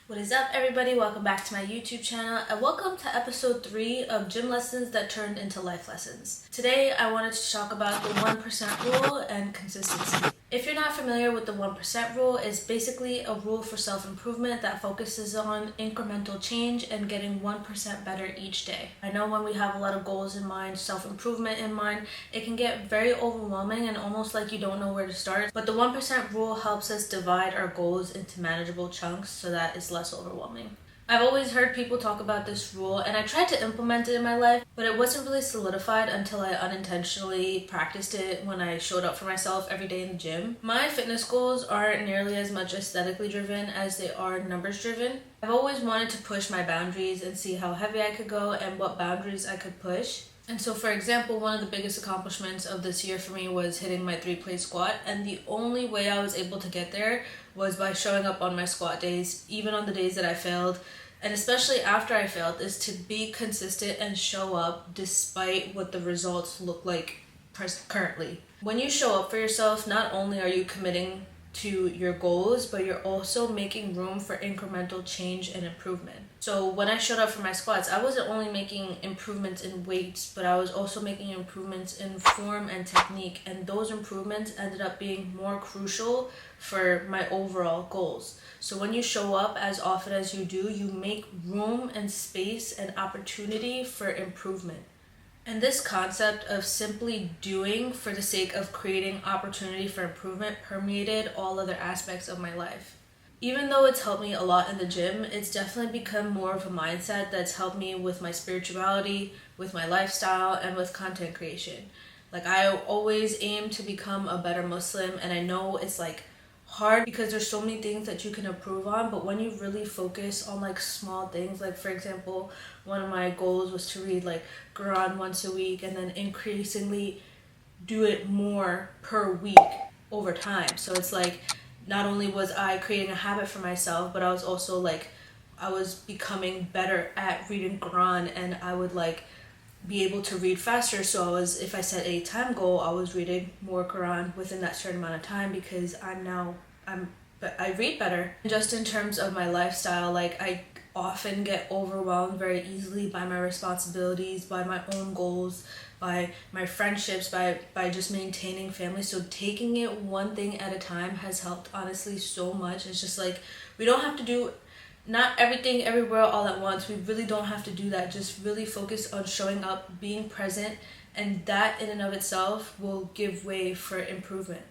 What is up, everybody? Welcome back to my YouTube channel and welcome to episode 3 of gym lessons that turned into life lessons. Today I wanted to talk about the 1% rule and consistency. If you're not familiar with the 1% rule, it's basically a rule for self-improvement that focuses on incremental change and getting 1% better each day. I know when we have a lot of goals in mind, self-improvement in mind, it can get very overwhelming and almost like you don't know where to start. But the 1% rule helps us divide our goals into manageable chunks so that it's less overwhelming. I've always heard people talk about this rule and I tried to implement it in my life, but it wasn't really solidified until I unintentionally practiced it when I showed up for myself every day in the gym. My fitness goals aren't nearly as much aesthetically driven as they are numbers driven. I've always wanted to push my boundaries and see how heavy I could go and what boundaries I could push. And so, for example, one of the biggest accomplishments of this year for me was hitting my 3-plate squat, and the only way I was able to get there was by showing up on my squat days, even on the days that I failed, and especially after I failed, is to be consistent and show up despite what the results look like currently. When you show up for yourself, not only are you committing to your goals, but you're also making room for incremental change and improvement. So when I showed up for my squats, I wasn't only making improvements in weights, but I was also making improvements in form and technique, and those improvements ended up being more crucial for my overall goals. So when you show up as often as you do, you make room and space and opportunity for improvement. And this concept of simply doing for the sake of creating opportunity for improvement permeated all other aspects of my life. Even though it's helped me a lot in the gym, it's definitely become more of a mindset that's helped me with my spirituality, with my lifestyle, and with content creation. Like, I always aim to become a better Muslim, and I know it's hard because there's so many things that you can improve on, but when you really focus on small things, like for example, one of my goals was to read Quran once a week and then increasingly do it more per week over time. So it's not only was I creating a habit for myself, but I was also I was becoming better at reading Quran, and I would be able to read faster. So if I set a time goal, I was reading more Quran within that certain amount of time because I read better. Just in terms of my lifestyle, I often get overwhelmed very easily by my responsibilities, by my own goals, by my friendships, by just maintaining family. So taking it one thing at a time has helped honestly so much. It's just we don't have to do not everything everywhere all at once. We really don't have to do that. Just really focus on showing up, being present, and that in and of itself will give way for improvement.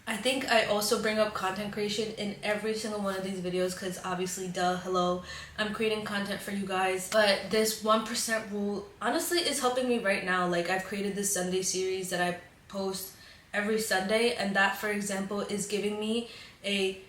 I think I also bring up content creation in every single one of these videos because obviously, hello, I'm creating content for you guys. But this 1% rule honestly is helping me right now. I've created this Sunday series that I post every Sunday, and that, for example, is giving me a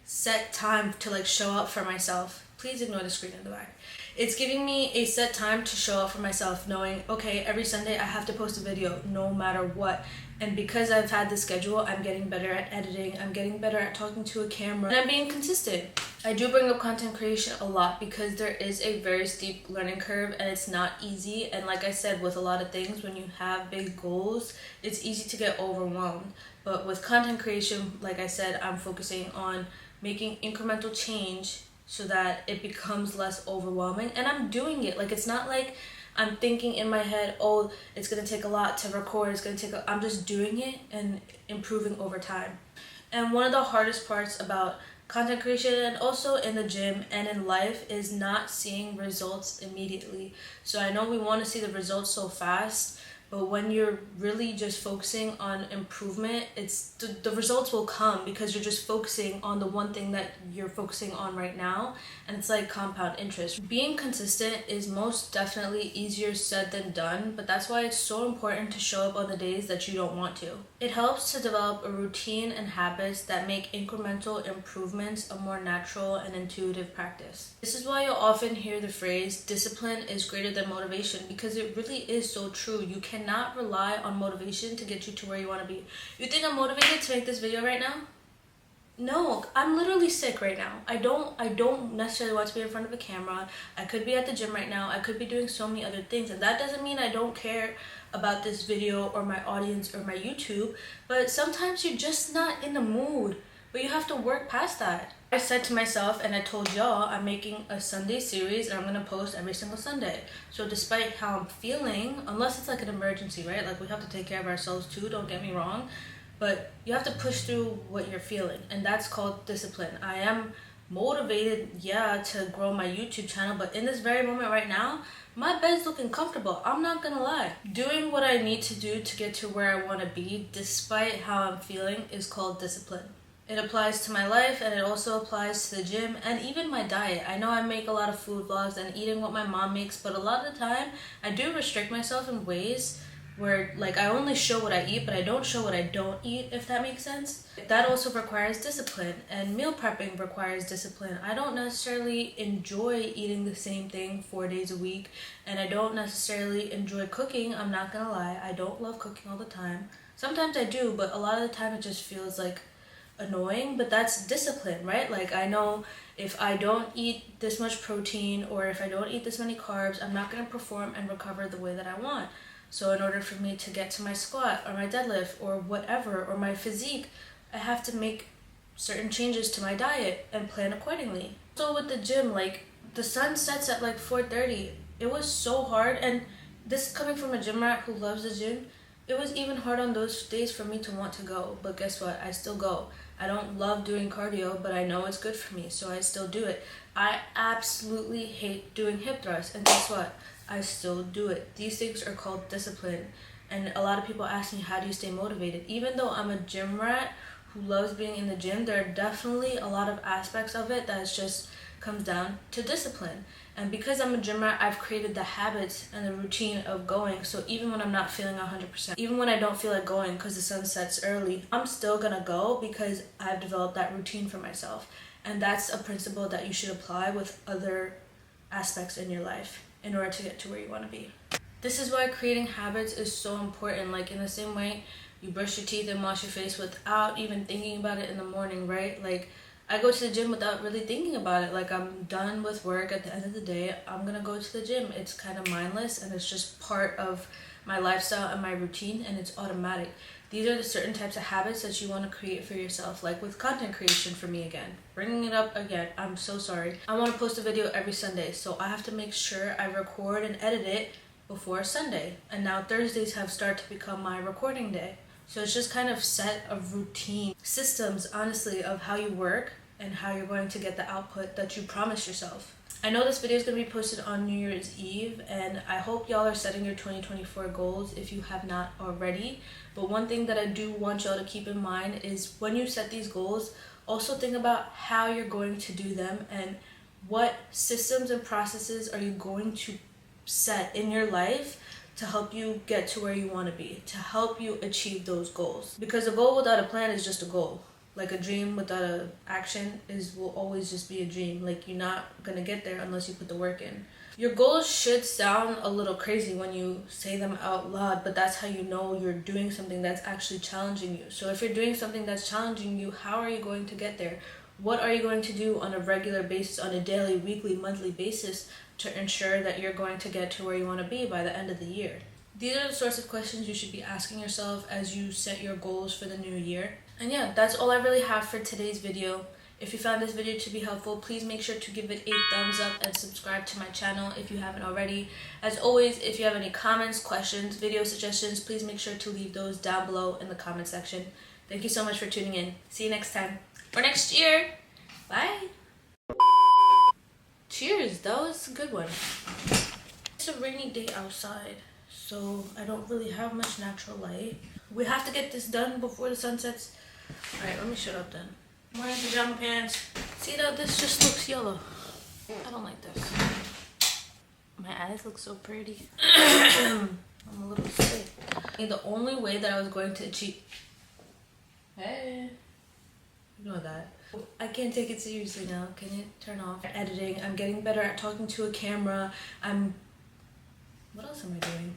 set time to show up for myself. Please ignore the screen in the back. It's giving me a set time to show up for myself, knowing, okay, every Sunday I have to post a video no matter what. And because I've had this schedule, I'm getting better at editing, I'm getting better at talking to a camera, and I'm being consistent. I do bring up content creation a lot because there is a very steep learning curve and it's not easy. And like I said, with a lot of things, when you have big goals, it's easy to get overwhelmed. But with content creation, like I said, I'm focusing on making incremental change so that it becomes less overwhelming, and I'm doing it. It's not I'm thinking in my head, oh, it's gonna take a lot to record, I'm just doing it and improving over time. And one of the hardest parts about content creation, and also in the gym and in life, is not seeing results immediately. So I know we want to see the results so fast, but when you're really just focusing on improvement, it's the results will come because you're just focusing on the one thing that you're focusing on right now, and it's like compound interest. Being consistent is most definitely easier said than done, but that's why it's so important to show up on the days that you don't want to. It helps to develop a routine and habits that make incremental improvements a more natural and intuitive practice. This is why you'll often hear the phrase, discipline is greater than motivation, because it really is so true. You cannot rely on motivation to get you to where you want to be. You think I'm motivated to make this video right now? No, I'm literally sick right now. I don't necessarily want to be in front of a camera. I could be at the gym right now. I could be doing so many other things, and that doesn't mean I don't care about this video or my audience or my YouTube, but sometimes you're just not in the mood But you have to work past that. I said to myself, and I told y'all, I'm making a Sunday series and I'm gonna post every single Sunday. So despite how I'm feeling, unless it's like an emergency, right? Like we have to take care of ourselves too, don't get me wrong. But you have to push through what you're feeling, and that's called discipline. I am motivated, yeah, to grow my YouTube channel, but in this very moment right now, my bed's looking comfortable. I'm not gonna lie. Doing what I need to do to get to where I want to be, despite how I'm feeling, is called discipline. It applies to my life, and it also applies to the gym and even my diet. I know I make a lot of food vlogs and eating what my mom makes, but a lot of the time I do restrict myself in ways where like I only show what I eat, but I don't show what I don't eat, if that makes sense. That also requires discipline, and meal prepping requires discipline. I don't necessarily enjoy eating the same thing 4 days a week, and I don't necessarily enjoy cooking. I'm not gonna lie, I don't love cooking all the time. Sometimes I do, but a lot of the time it just feels like annoying, but that's discipline, right? Like I know if I don't eat this much protein or if I don't eat this many carbs, I'm not going to perform and recover the way that I want. So in order for me to get to my squat or my deadlift or whatever, or my physique, I have to make certain changes to my diet and plan accordingly. So with the gym, like the sun sets at like 4:30. It was so hard, and this coming from a gym rat who loves the gym, it was even hard on those days for me to want to go, but guess what? I still go. I don't love doing cardio, but I know it's good for me, so I still do it. I absolutely hate doing hip thrusts, and guess what? I still do it. These things are called discipline, and a lot of people ask me, how do you stay motivated? Even though I'm a gym rat who loves being in the gym, there are definitely a lot of aspects of it that just comes down to discipline. And because I'm a gym rat, I've created the habits and the routine of going. So even when I'm not feeling 100%, even when I don't feel like going because the sun sets early, I'm still gonna go because I've developed that routine for myself. And that's a principle that you should apply with other aspects in your life in order to get to where you want to be. This is why creating habits is so important. Like in the same way you brush your teeth and wash your face without even thinking about it in the morning, right? Like I go to the gym without really thinking about it. Like I'm done with work at the end of the day, I'm gonna go to the gym. It's kind of mindless and it's just part of my lifestyle and my routine, and it's automatic. These are the certain types of habits that you want to create for yourself. Like with content creation, for me, again, bringing it up again, I'm so sorry. I want to post a video every Sunday, so I have to make sure I record and edit it before Sunday. And now Thursdays have started to become my recording day. So it's just kind of set of routine systems, honestly, of how you work and how you're going to get the output that you promised yourself. I know this video is going to be posted on New Year's Eve, and I hope y'all are setting your 2024 goals if you have not already. But one thing that I do want y'all to keep in mind is when you set these goals, also think about how you're going to do them and what systems and processes are you going to set in your life to help you get to where you want to be, to help you achieve those goals. Because a goal without a plan is just a goal. Like a dream without a action will always just be a dream. Like you're not gonna get there unless you put the work in. Your goals should sound a little crazy when you say them out loud, but that's how you know you're doing something that's actually challenging you. So if you're doing something that's challenging you, how are you going to get there? What are you going to do on a regular basis, on a daily, weekly, monthly basis to ensure that you're going to get to where you want to be by the end of the year? These are the sorts of questions you should be asking yourself as you set your goals for the new year. And yeah, that's all I really have for today's video. If you found this video to be helpful, please make sure to give it a thumbs up and subscribe to my channel if you haven't already. As always, if you have any comments, questions, video suggestions, please make sure to leave those down below in the comment section. Thank you so much for tuning in. See you next time. Or next year. Bye. Cheers, that was a good one. It's a rainy day outside, so I don't really have much natural light. We have to get this done before the sun sets. Alright, let me shut up then. I'm wearing pajama pants. See that this just looks yellow. I don't like this. My eyes look so pretty. I'm a little sick. The only way that I was going to achieve... Hey. Ignore that. I can't take it seriously now. Can you turn off editing? I'm getting better at talking to a camera. What else am I doing?